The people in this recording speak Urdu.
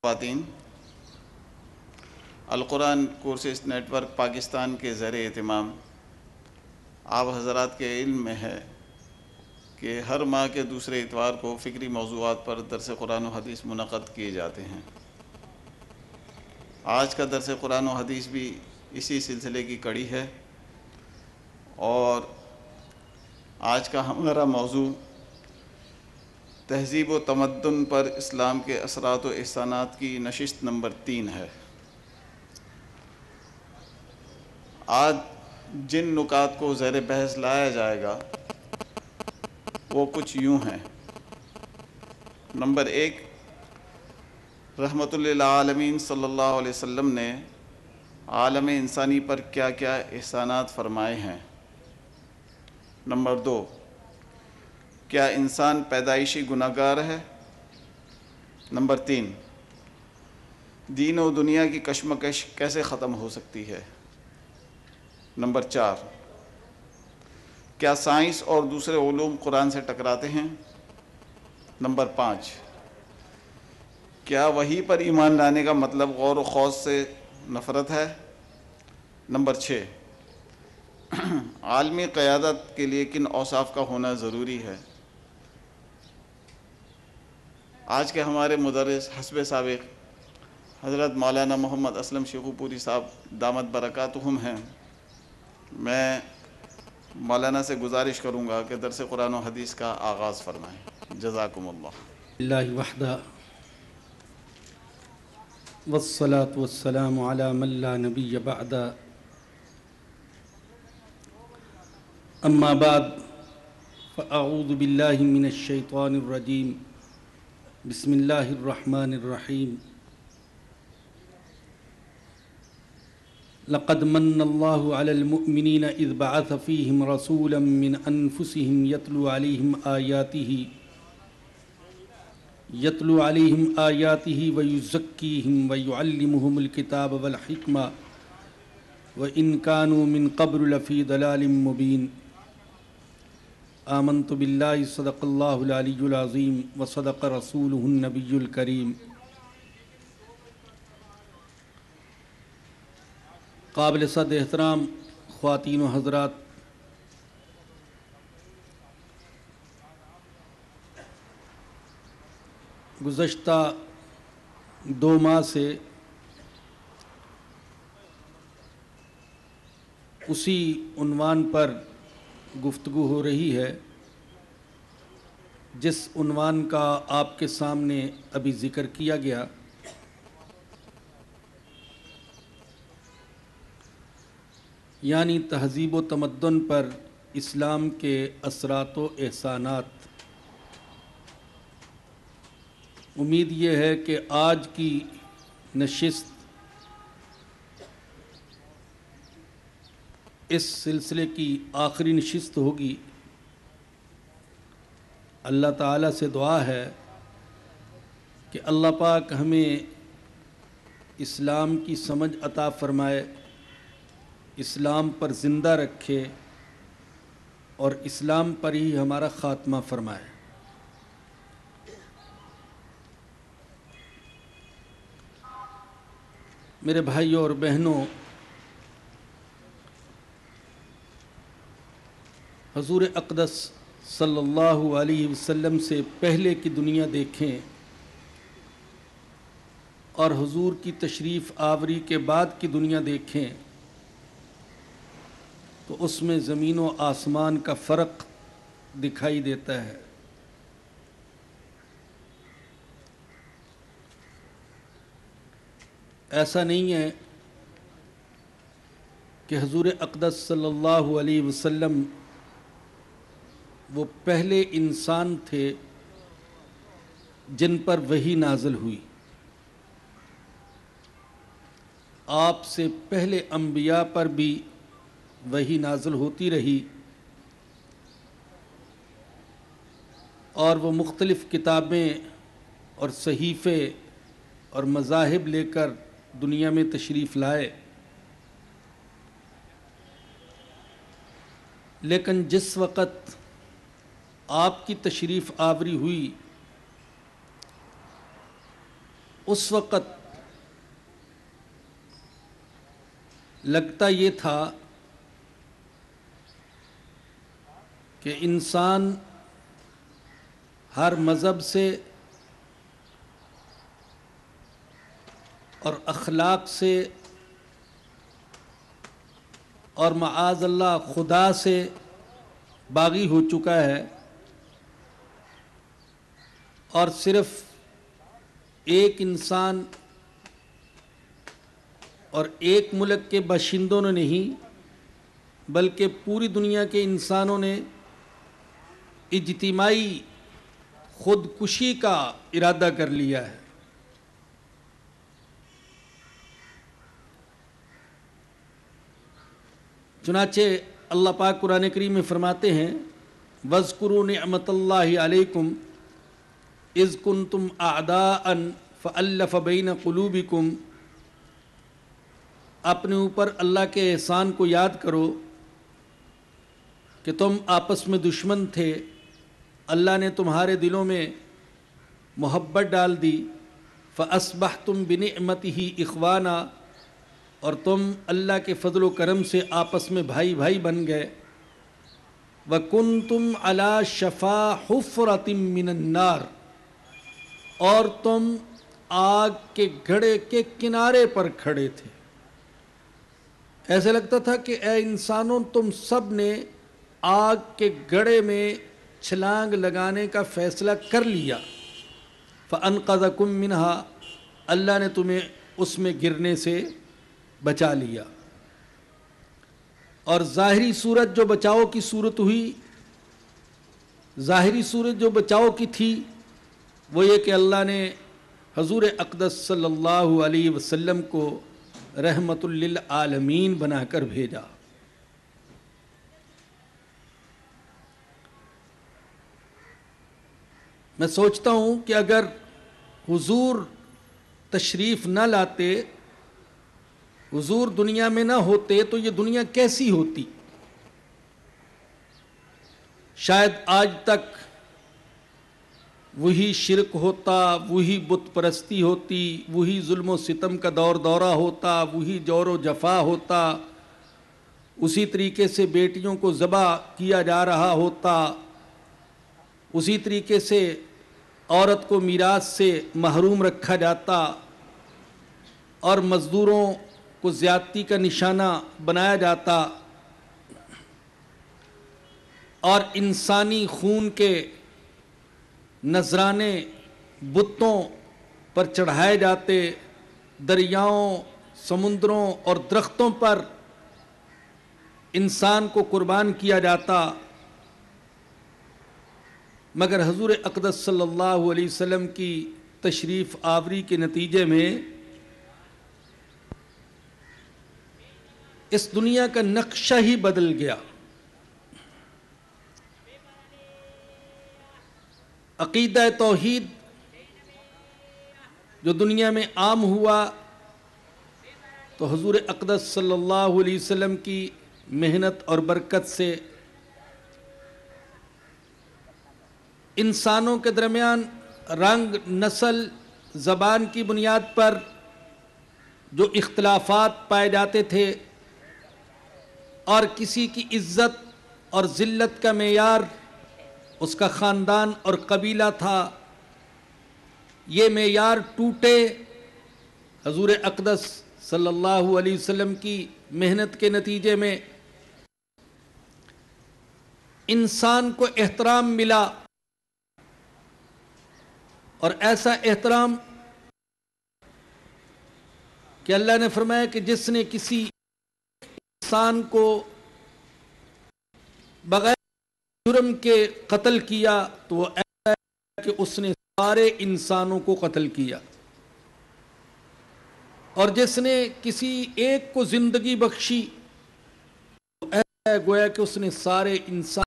خواتین، القرآن کورسز نیٹ ورک پاکستان کے زیر اہتمام آپ حضرات کے علم میں ہے کہ ہر ماہ کے دوسرے اتوار کو فکری موضوعات پر درس قرآن و حدیث منعقد کیے جاتے ہیں۔ آج کا درس قرآن و حدیث بھی اسی سلسلے کی کڑی ہے اور آج کا ہمارا موضوع تہذیب و تمدن پر اسلام کے اثرات و احسانات کی نشست نمبر 3 ہے۔ آج جن نکات کو زیر بحث لایا جائے گا وہ کچھ یوں ہیں۔ نمبر 1، رحمت للعالمین صلی اللہ علیہ وسلم نے عالم انسانی پر کیا کیا احسانات فرمائے ہیں۔ نمبر 2، کیا انسان پیدائشی گناہگار ہے؟ نمبر 3، دین و دنیا کی کشمکش کیسے ختم ہو سکتی ہے؟ نمبر 4، کیا سائنس اور دوسرے علوم قرآن سے ٹکراتے ہیں؟ نمبر 5، کیا وحی پر ایمان لانے کا مطلب غور و خوض سے نفرت ہے؟ نمبر 6، عالمی قیادت کے لیے کن اوصاف کا ہونا ضروری ہے؟ آج کے ہمارے مدرس حسب سابق حضرت مولانا محمد اسلم شیخو پوری صاحب دامت برکاتہم ہیں۔ میں مولانا سے گزارش کروں گا کہ درس قرآن و حدیث کا آغاز فرمائیں۔ جزاکم اللہ۔ اللہ وحدہ والصلاة والسلام علی من لا نبی بعدہ، اما بعد فاعوذ باللہ من الشیطان الرجیم، بسم اللہ الرحمن الرحیم۔ لقد من اللہ علی المؤمنین اذ بعث فیہم رسولا من انفسہم یتلو علیہم آیاتہ ویزکیہم ویعلمہم الکتاب والحکمہ وإن كانوا من قبل لفی ضلال مبین۔ آمنت باللہ صدق اللہ العلی العظیم وصدق رسولہ النبی الکریم۔ قابل صد احترام خواتین و حضرات، گزشتہ 2 ماہ سے اسی عنوان پر گفتگو ہو رہی ہے جس عنوان کا آپ کے سامنے ابھی ذکر کیا گیا۔ یعنی تہذیب و تمدن پر اسلام کے اثرات و احسانات۔ امید یہ ہے کہ آج کی نشست اس سلسلے کی آخری نشست ہوگی۔ اللہ تعالیٰ سے دعا ہے کہ اللہ پاک ہمیں اسلام کی سمجھ عطا فرمائے، اسلام پر زندہ رکھے اور اسلام پر ہی ہمارا خاتمہ فرمائے۔ میرے بھائیوں اور بہنوں، حضور اقدس صلی اللہ علیہ وسلم سے پہلے کی دنیا دیکھیں اور حضور کی تشریف آوری کے بعد کی دنیا دیکھیں تو اس میں زمین و آسمان کا فرق دکھائی دیتا ہے۔ ایسا نہیں ہے کہ حضور اقدس صلی اللہ علیہ وسلم وہ پہلے انسان تھے جن پر وحی نازل ہوئی۔ آپ سے پہلے انبیاء پر بھی وحی نازل ہوتی رہی اور وہ مختلف کتابیں اور صحیفے اور مذاہب لے کر دنیا میں تشریف لائے، لیکن جس وقت آپ کی تشریف آوری ہوئی اس وقت لگتا یہ تھا کہ انسان ہر مذہب سے اور اخلاق سے اور معاذ اللہ خدا سے باغی ہو چکا ہے، اور صرف ایک انسان اور ایک ملک کے باشندوں نے نہیں بلکہ پوری دنیا کے انسانوں نے اجتماعی خودکشی کا ارادہ کر لیا ہے۔ چنانچہ اللہ پاک قرآن کریم میں فرماتے ہیں وَاذْكُرُوا نِعْمَةَ اللَّهِ عَلَيْكُمْ اِذْ كُنْتُمْ أَعْدَاءً فَأَلَّفَ بَيْنَ قُلُوبِكُمْ، اپنے اوپر اللہ کے احسان کو یاد کرو کہ تم آپس میں دشمن تھے، اللہ نے تمہارے دلوں میں محبت ڈال دی، فَأَصْبَحْتُمْ بِنِعْمَتِهِ إِخْوَانًا، اور تم اللہ کے فضل و کرم سے آپس میں بھائی بھائی بن گئے، وَكُنْتُمْ عَلَى شَفَا حُفْرَةٍ مِّنَ النَّارِ، اور تم آگ کے گڑھے کے کنارے پر کھڑے تھے۔ ایسے لگتا تھا کہ اے انسانوں، تم سب نے آگ کے گڑھے میں چھلانگ لگانے کا فیصلہ کر لیا، فَأَنْقَذَكُم مِّنْهَا، اللہ نے تمہیں اس میں گرنے سے بچا لیا۔ اور ظاہری صورت جو بچاؤ کی صورت ہوئی، ظاہری صورت جو بچاؤ کی تھی وہ یہ کہ اللہ نے حضور اقدس صلی اللہ علیہ وسلم کو رحمت للعالمین بنا کر بھیجا۔ میں سوچتا ہوں کہ اگر حضور تشریف نہ لاتے، حضور دنیا میں نہ ہوتے تو یہ دنیا کیسی ہوتی؟ شاید آج تک وہی شرک ہوتا، وہی بت پرستی ہوتی، وہی ظلم و ستم کا دور دورہ ہوتا، وہی جور و جفا ہوتا، اسی طریقے سے بیٹیوں کو ذبح کیا جا رہا ہوتا، اسی طریقے سے عورت کو میراث سے محروم رکھا جاتا اور مزدوروں کو زیادتی کا نشانہ بنایا جاتا، اور انسانی خون کے نذرانے بتوں پر چڑھائے جاتے، دریاؤں، سمندروں اور درختوں پر انسان کو قربان کیا جاتا، مگر حضور اقدس صلی اللہ علیہ وسلم کی تشریف آوری کے نتیجے میں اس دنیا کا نقشہ ہی بدل گیا۔ عقیدہ توحید جو دنیا میں عام ہوا تو حضور اقدس صلی اللہ علیہ وسلم کی محنت اور برکت سے انسانوں کے درمیان رنگ، نسل، زبان کی بنیاد پر جو اختلافات پائے جاتے تھے اور کسی کی عزت اور ذلت کا معیار اس کا خاندان اور قبیلہ تھا، یہ معیار ٹوٹے حضور اقدس صلی اللہ علیہ وسلم کی محنت کے نتیجے میں۔ انسان کو احترام ملا، اور ایسا احترام کہ اللہ نے فرمایا کہ جس نے کسی انسان کو بغیر جرم کے قتل کیا تو وہ ایسا ہے کہ اس نے سارے انسانوں کو قتل کیا، اور جس نے کسی ایک کو زندگی بخشی تو ایسا ہے گویا کہ اس نے سارے انسان